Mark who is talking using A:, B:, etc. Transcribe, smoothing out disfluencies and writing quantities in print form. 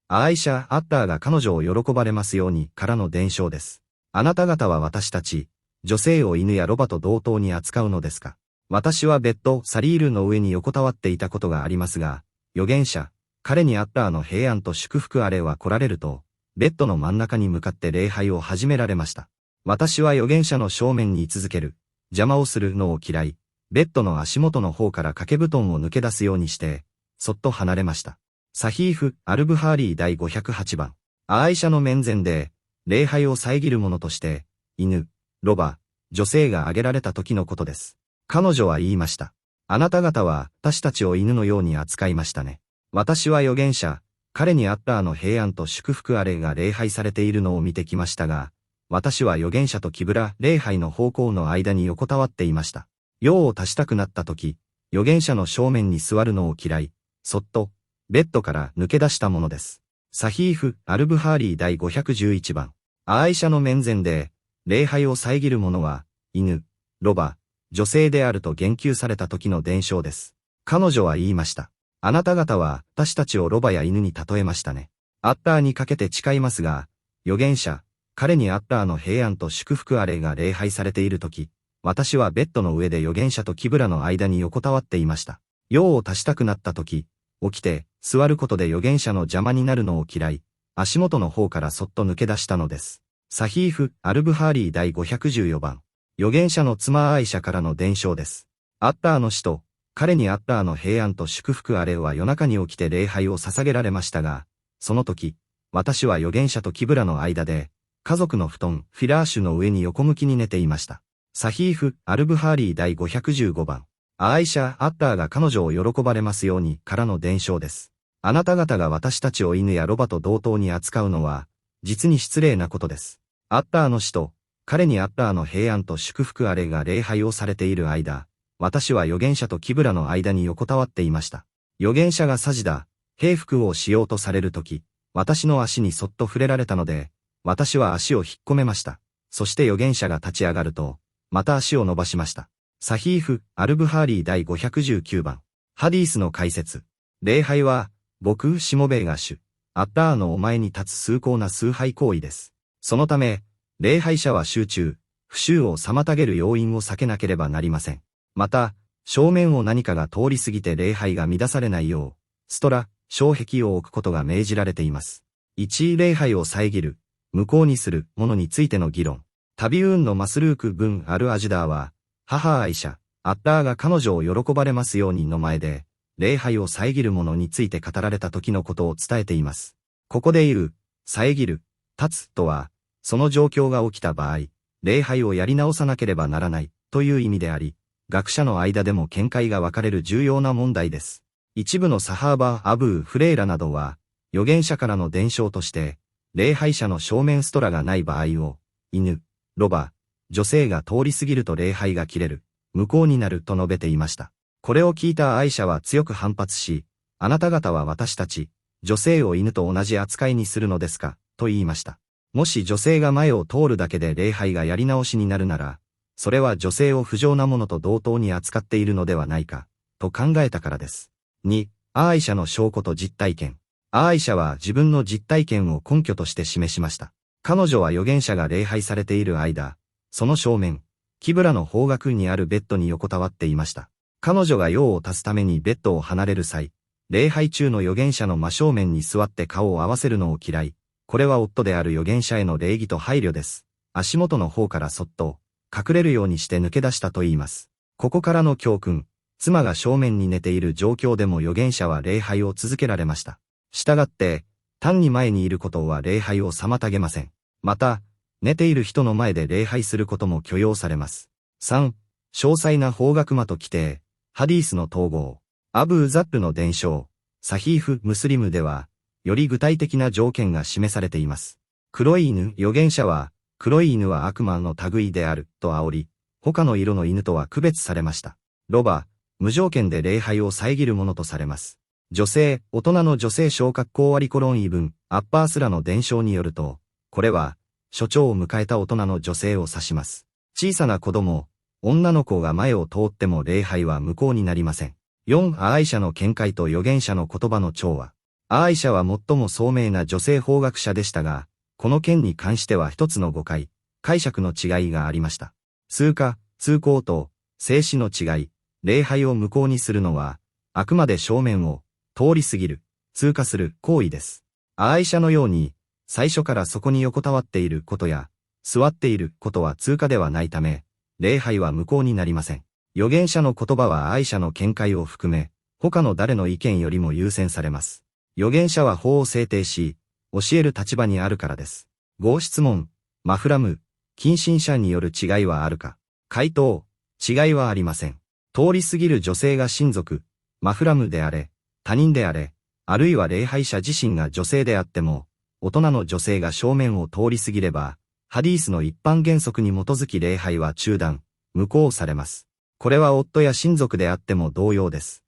A: アーイシャ・アッターが彼女を喜ばれますようにからの伝承です。あなた方は私たち、女性を犬やロバと同等に扱うのですか。私はベッド・サリールの上に横たわっていたことがありますが、預言者、彼にアッターの平安と祝福あれは来られると、ベッドの真ん中に向かって礼拝を始められました。私は預言者の正面に居続ける、邪魔をするのを嫌い、ベッドの足元の方から掛け布団を抜け出すようにして、そっと離れました。サヒーフ・アルブハーリー第508番。アーイシャの面前で、礼拝を遮るものとして、犬、ロバ、女性が挙げられた時のことです。彼女は言いました。あなた方は私たちを犬のように扱いましたね。私は預言者、彼にアッターの平安と祝福あれが礼拝されているのを見てきましたが、私は預言者とキブラ礼拝の方向の間に横たわっていました。用を足したくなった時、預言者の正面に座るのを嫌い、そっと、ベッドから抜け出したものです。サヒーフ・アルブハーリー第511番。アーイシャの面前で、礼拝を遮る者は、犬、ロバ、女性であると言及された時の伝承です。彼女は言いました。あなた方は私たちをロバや犬に例えましたね。アッターにかけて誓いますが、預言者、彼にアッターの平安と祝福あれが礼拝されている時、私はベッドの上で預言者とキブラの間に横たわっていました。用を足したくなった時、起きて、座ることで預言者の邪魔になるのを嫌い、足元の方からそっと抜け出したのです。サヒーフ・アルブハーリー第514番。預言者の妻アーイシャからの伝承です。アッターの死と、彼にアッターの平安と祝福あれは夜中に起きて礼拝を捧げられましたが、その時、私は預言者とキブラの間で、家族の布団、フィラーシュの上に横向きに寝ていました。サヒーフ・アルブハーリー第515番。アーイシャ・アッターが彼女を喜ばれますようにからの伝承です。あなた方が私たちを犬やロバと同等に扱うのは、実に失礼なことです。アッターの死と、彼にアッターの平安と祝福あれが礼拝をされている間、私は預言者とキブラの間に横たわっていました。預言者がサジダ、平服をしようとされるとき、私の足にそっと触れられたので、私は足を引っ込めました。そして預言者が立ち上がると、また足を伸ばしました。サヒーフ・アルブハーリー第519番。ハディースの解説。礼拝は、僕、しもべえが主、アッターのお前に立つ崇高な崇拝行為です。そのため、礼拝者は集中、不習を妨げる要因を避けなければなりません。また、正面を何かが通り過ぎて礼拝が乱されないよう、ストラ、障壁を置くことが命じられています。1、礼拝を遮る、無効にするものについての議論。タビウーンのマスルーク・ブン・アル・アジダーは、母アイシャ、アッターが彼女を喜ばれますようにの前で、礼拝を遮るものについて語られた時のことを伝えています。ここで言う、遮る、立つとは、その状況が起きた場合、礼拝をやり直さなければならないという意味であり、学者の間でも見解が分かれる重要な問題です。一部のサハーバー・アブー・フレイラなどは、預言者からの伝承として、礼拝者の正面ストラがない場合を、犬、ロバ、女性が通り過ぎると礼拝が切れる、無効になると述べていました。これを聞いたアイシャは強く反発し、あなた方は私たち、女性を犬と同じ扱いにするのですか、と言いました。もし女性が前を通るだけで礼拝がやり直しになるなら、それは女性を不浄なものと同等に扱っているのではないか、と考えたからです。2、アーイシャの証拠と実体験。アーイシャは自分の実体験を根拠として示しました。彼女は預言者が礼拝されている間、その正面、キブラの方角にあるベッドに横たわっていました。彼女が用を足すためにベッドを離れる際、礼拝中の預言者の真正面に座って顔を合わせるのを嫌い、これは夫である預言者への礼儀と配慮です。足元の方からそっと、隠れるようにして抜け出したと言います。ここからの教訓、妻が正面に寝ている状況でも預言者は礼拝を続けられました。したがって、単に前にいることは礼拝を妨げません。また、寝ている人の前で礼拝することも許容されます。3、詳細な方角間と規定、ハディースの統合、アブーザッルの伝承、サヒーフ・ムスリムでは、より具体的な条件が示されています。黒い犬、預言者は、黒い犬は悪魔の類である、と煽り、他の色の犬とは区別されました。ロバ、無条件で礼拝を遮るものとされます。女性、大人の女性小格好割コロンイブン、アッパースラの伝承によると、これは、初潮を迎えた大人の女性を指します。小さな子供、女の子が前を通っても礼拝は無効になりません。4、アーイシャの見解と預言者の言葉の調和。アーイシャは最も聡明な女性法学者でしたが、この件に関しては一つの誤解、解釈の違いがありました。通過、通行と、静止の違い、礼拝を無効にするのは、あくまで正面を、通り過ぎる、通過する行為です。アーイシャのように、最初からそこに横たわっていることや、座っていることは通過ではないため、礼拝は無効になりません。預言者の言葉はアーイシャの見解を含め、他の誰の意見よりも優先されます。預言者は法を制定し、教える立場にあるからです。ご質問、マフラム、近親者による違いはあるか。回答、違いはありません。通り過ぎる女性が親族、マフラムであれ、他人であれ、あるいは礼拝者自身が女性であっても、大人の女性が正面を通り過ぎれば、ハディースの一般原則に基づき礼拝は中断、無効されます。これは夫や親族であっても同様です。